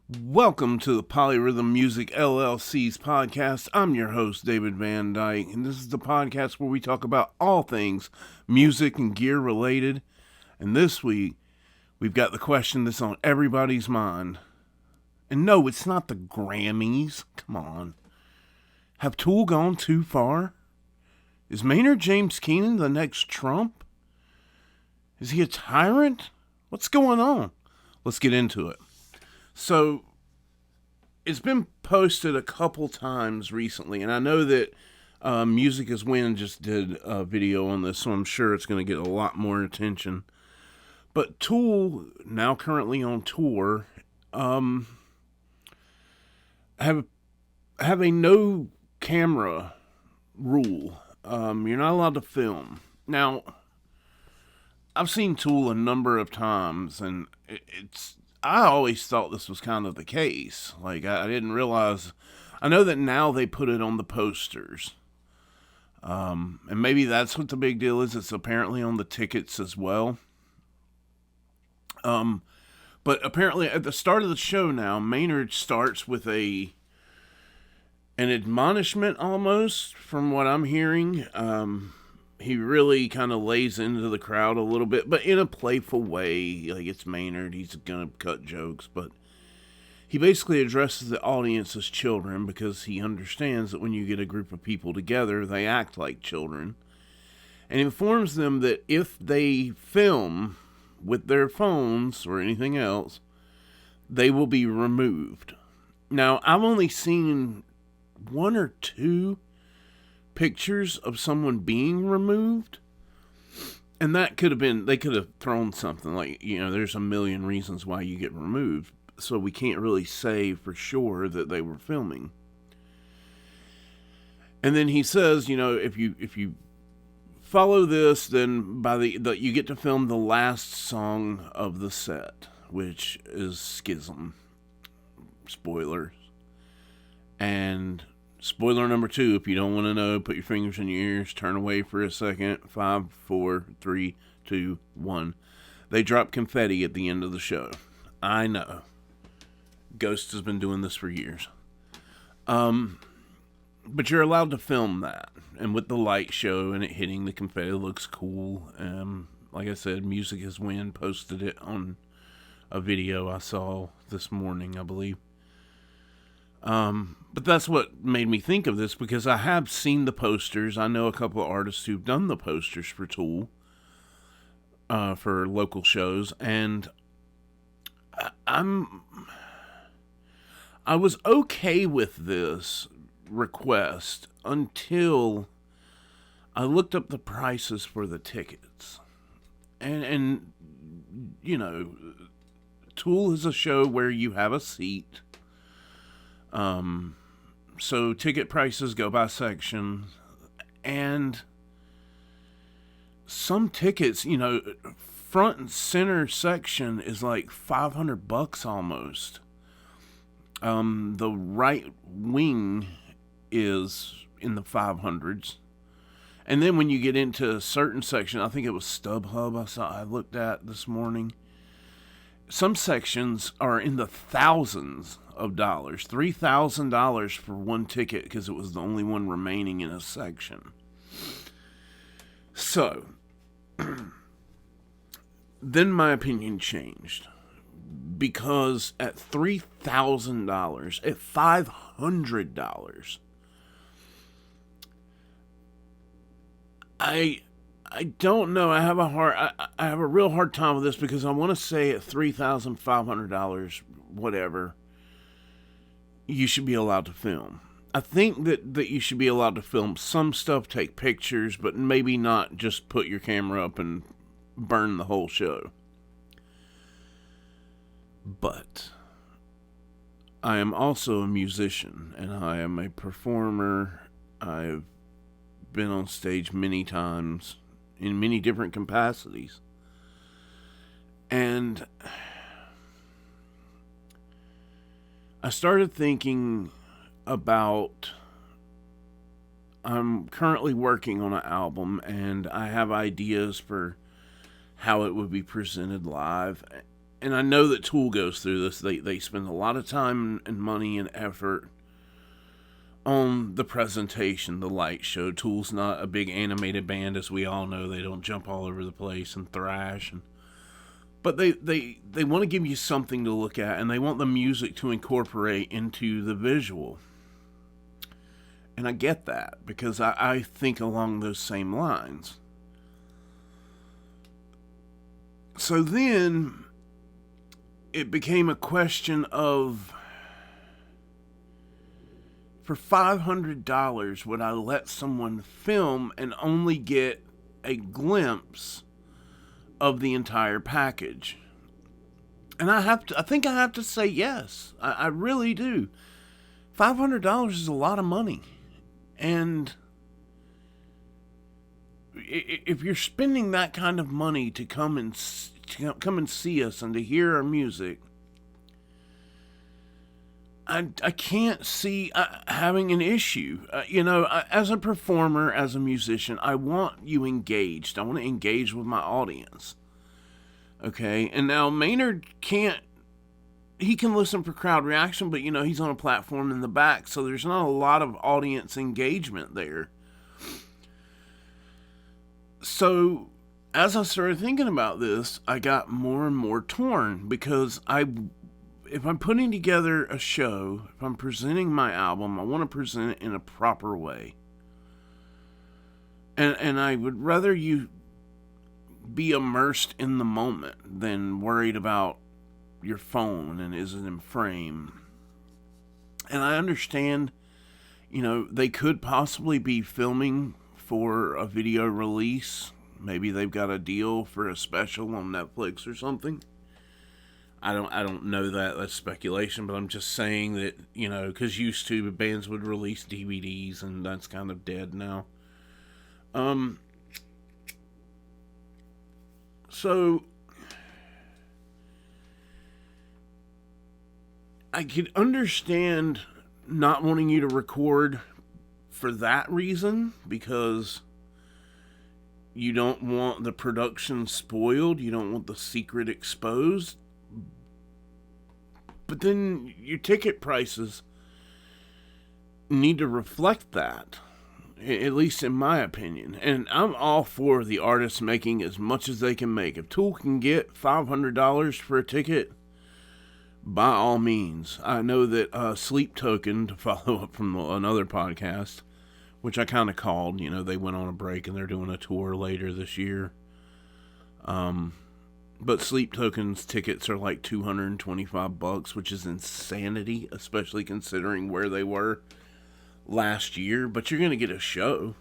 Welcome to the Polyrhythm Music LLC's podcast. I'm your host, David Van Dyke, and this is the podcast where we talk about all things music and gear related. And this week, we've got the question that's on everybody's mind. And no, it's not the Grammys. Come on. Have Tool gone too far? Is Maynard James Keenan the next Trump? Is he a tyrant? What's going on? Let's get into it. So, it's been posted a couple times recently, and I know that Music Is Win just did a video on this, so I'm sure it's going to get a lot more attention. But Tool, now currently on tour, have a no camera rule. You're not allowed to film. Now, I've seen Tool a number of times, and I always thought this was kind of the case. Like, I didn't realize. I know that now they put it on the posters. And maybe that's what the big deal is. It's apparently on the tickets as well. But apparently at the start of the show now, Maynard starts with an admonishment almost, from what I'm hearing. He really kind of lays into the crowd a little bit, but in a playful way. Like, it's Maynard, he's going to cut jokes, but he basically addresses the audience as children because he understands that when you get a group of people together, they act like children, and informs them that if they film with their phones or anything else, they will be removed. Now, I've only seen one or two pictures of someone being removed, and that could have been, they could have thrown something like, there's a million reasons why you get removed, so we can't really say for sure that they were filming. And then he says, if you follow this, then you get to film the last song of the set, which is Schism. Spoilers. And spoiler number 2, if you don't want to know, put your fingers in your ears, turn away for a second. 5, 4, 3, 2, 1. They drop confetti at the end of the show. I know. Ghost has been doing this for years. But you're allowed to film that. And with the light show and it hitting the confetti, it looks cool. Like I said, Music Is Win posted it on a video I saw this morning, I believe. But that's what made me think of this, because I have seen the posters. I know a couple of artists who've done the posters for Tool, for local shows, and I was okay with this request until I looked up the prices for the tickets. And Tool is a show where you have a seat. So ticket prices go by section, and some tickets, front and center section is like $500 almost. The right wing is in the 500s. And then when you get into a certain section, I think it was StubHub I looked at this morning, some sections are in the thousands of dollars. $3,000 for one ticket because it was the only one remaining in a section. So, then my opinion changed. Because at $3,000, at $500, I don't know. I have a real hard time with this, because I want to say at $3,500, whatever, you should be allowed to film. I think that you should be allowed to film some stuff, take pictures, but maybe not just put your camera up and burn the whole show. But I am also a musician, and I am a performer. I've been on stage many times in many different capacities. And I started thinking about, I'm currently working on an album, and I have ideas for how it would be presented live. and I know that Tool goes through this. They spend a lot of time and money and effort on the presentation, the light show. Tool's not a big animated band, as we all know. They don't jump all over the place and thrash, but they want to give you something to look at, and they want the music to incorporate into the visual. And I get that, because I think along those same lines. So then it became a question of, for $500, would I let someone film and only get a glimpse of the entire package? And I think I have to say yes. I really do. $500 is a lot of money. And if you're spending that kind of money to come and see us and to hear our music, I can't see having an issue. As a performer, as a musician, I want you engaged. I want to engage with my audience. Okay? And now Maynard he can listen for crowd reaction, but he's on a platform in the back, so there's not a lot of audience engagement there. So as I started thinking about this, I got more and more torn, because if I'm putting together a show, if I'm presenting my album, I want to present it in a proper way. And I would rather you be immersed in the moment than worried about your phone and is it in frame. And I understand, they could possibly be filming for a video release. Maybe they've got a deal for a special on Netflix or something. I don't know that. That's speculation, but I'm just saying that, because used to bands would release DVDs, and that's kind of dead now. So I could understand not wanting you to record for that reason, because you don't want the production spoiled, you don't want the secret exposed. But then your ticket prices need to reflect that, at least in my opinion. And I'm all for the artists making as much as they can make. If Tool can get $500 for a ticket, by all means. I know that Sleep Token, to follow up from another podcast, which I kind of called, they went on a break and they're doing a tour later this year. But Sleep Token's tickets are like $225, which is insanity, especially considering where they were last year. But you're going to get a show.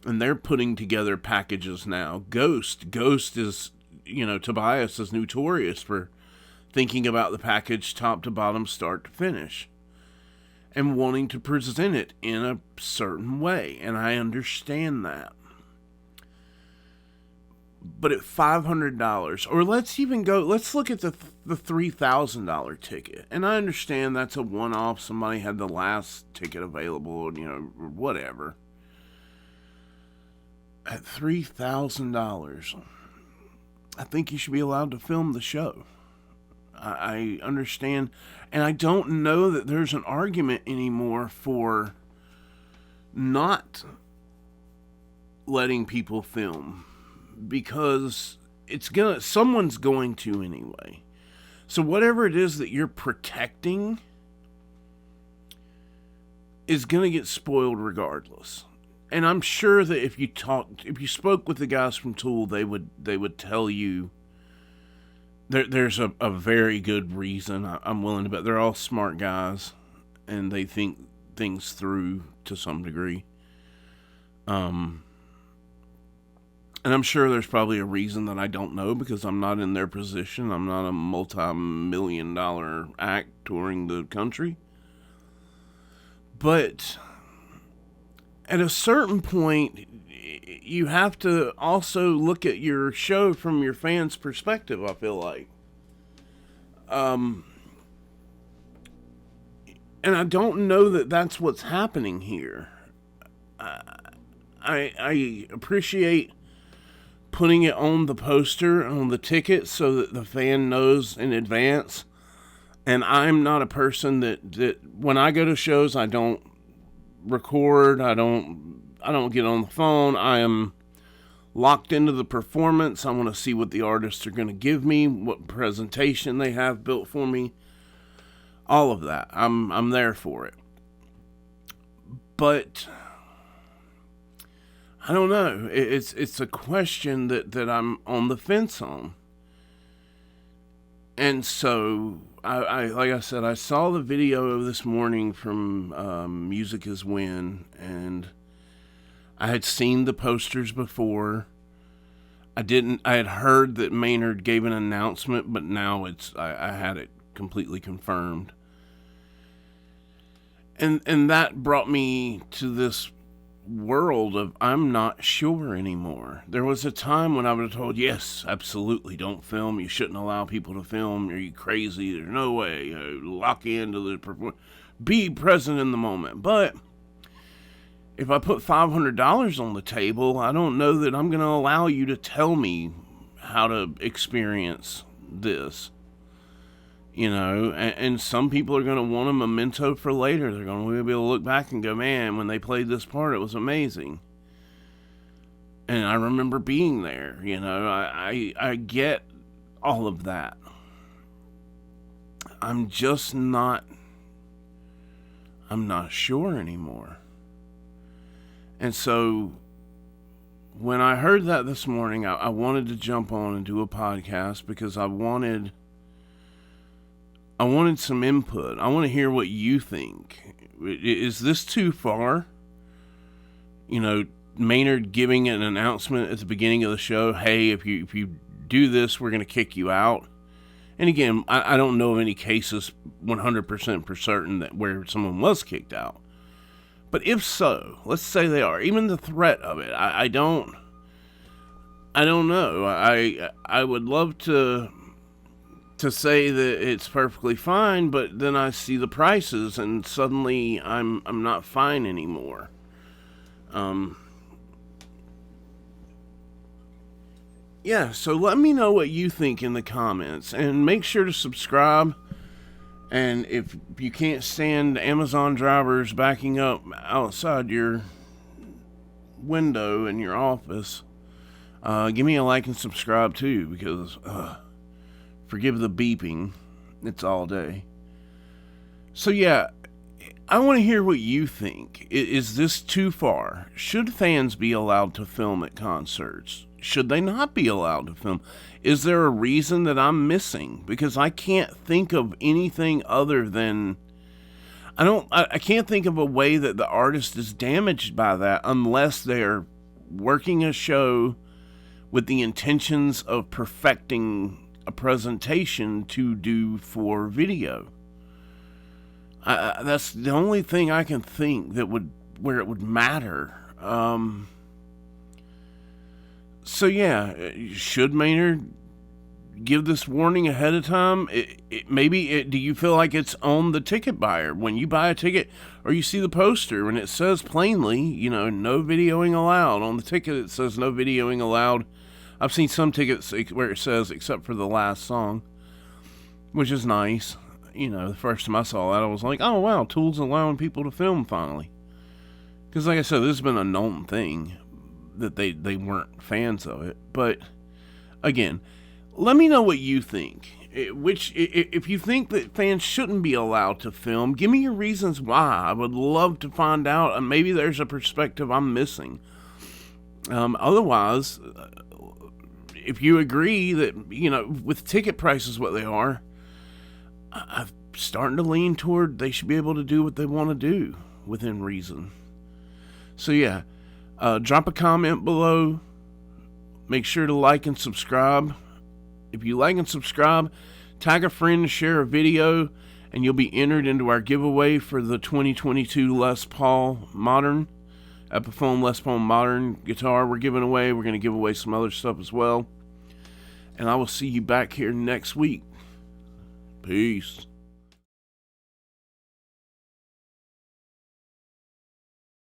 And they're putting together packages now. Ghost is, Tobias is notorious for thinking about the package top to bottom, start to finish, and wanting to present it in a certain way. And I understand that. But at $500, or let's look at the $3,000 ticket. And I understand that's a one-off. Somebody had the last ticket available, whatever. At $3,000, I think you should be allowed to film the show. I understand, and I don't know that there's an argument anymore for not letting people film, because someone's going to anyway. So whatever it is that you're protecting is going to get spoiled regardless. And I'm sure that if you spoke with the guys from Tool, they would tell you there's a very good reason. I'm willing to bet they're all smart guys, and they think things through to some degree. And I'm sure there's probably a reason that I don't know, because I'm not in their position. I'm not a multi-million-dollar act touring the country. But at a certain point, you have to also look at your show from your fans' perspective, I feel like. And I don't know that that's what's happening here. I appreciate putting it on the poster, on the ticket, so that the fan knows in advance. And I'm not a person that when I go to shows, I don't record, I don't get on the phone. I am locked into the performance. I want to see what the artists are going to give me, what presentation they have built for me, all of that. I'm there for it. But I don't know. It's a question that I'm on the fence on. And so, I like I said, I saw the video this morning from Music Is Win, and I had seen the posters before. I had heard that Maynard gave an announcement, but now I had it completely confirmed. And that brought me to this world of I'm not sure anymore. There was a time when I would have told, yes, absolutely, don't film. You shouldn't allow people to film. Are you crazy? There's no way. Lock into the performance. Be present in the moment. But if I put $500 on the table, I don't know that I'm going to allow you to tell me how to experience this. You know, and some people are going to want a memento for later. They're going to be able to look back and go, man, when they played this part, it was amazing. And I remember being there, you know, I get all of that. I'm not sure anymore. And so when I heard that this morning, I wanted to jump on and do a podcast because I wanted some input. I want to hear what you think. Is this too far? You know, Maynard giving an announcement at the beginning of the show, hey, if you do this, we're going to kick you out. And again, I don't know of any cases 100% for certain that where someone was kicked out. But if so, let's say they are. Even the threat of it, I don't know. I would love to say that it's perfectly fine, but then I see the prices and suddenly I'm not fine anymore. Yeah, so let me know what you think in the comments, and make sure to subscribe. And if you can't stand Amazon drivers backing up outside your window in your office, give me a like and subscribe too, because forgive the beeping, it's all day. So yeah, I want to hear what you think. Is this too far? Should fans be allowed to film at concerts? Should they not be allowed to film? Is there a reason that I'm missing? Because I can't think of anything other than I can't think of a way that the artist is damaged by that unless they're working a show with the intentions of perfecting a presentation to do for video. That's the only thing I can think that where it would matter. So yeah, should Maynard give this warning ahead of time? Do you feel like it's on the ticket buyer? When you buy a ticket or you see the poster and it says plainly, you know, no videoing allowed. On the ticket it says no videoing allowed. I've seen some tickets where it says except for the last song, which is nice. You know, the first time I saw that, I was like, oh wow, Tool's allowing people to film finally. Because like I said, this has been a known thing that they weren't fans of it. But again, let me know what you think. If you think that fans shouldn't be allowed to film, give me your reasons why. I would love to find out, and maybe there's a perspective I'm missing. Otherwise, if you agree that, you know, with ticket prices what they are, I'm starting to lean toward they should be able to do what they want to do within reason. So yeah, drop a comment below. Make sure to like and subscribe. If you like and subscribe, tag a friend to share a video, and you'll be entered into our giveaway for the 2022 Les Paul Modern, Epiphone Les Paul Modern guitar we're giving away. We're going to give away some other stuff as well. And I will see you back here next week. Peace.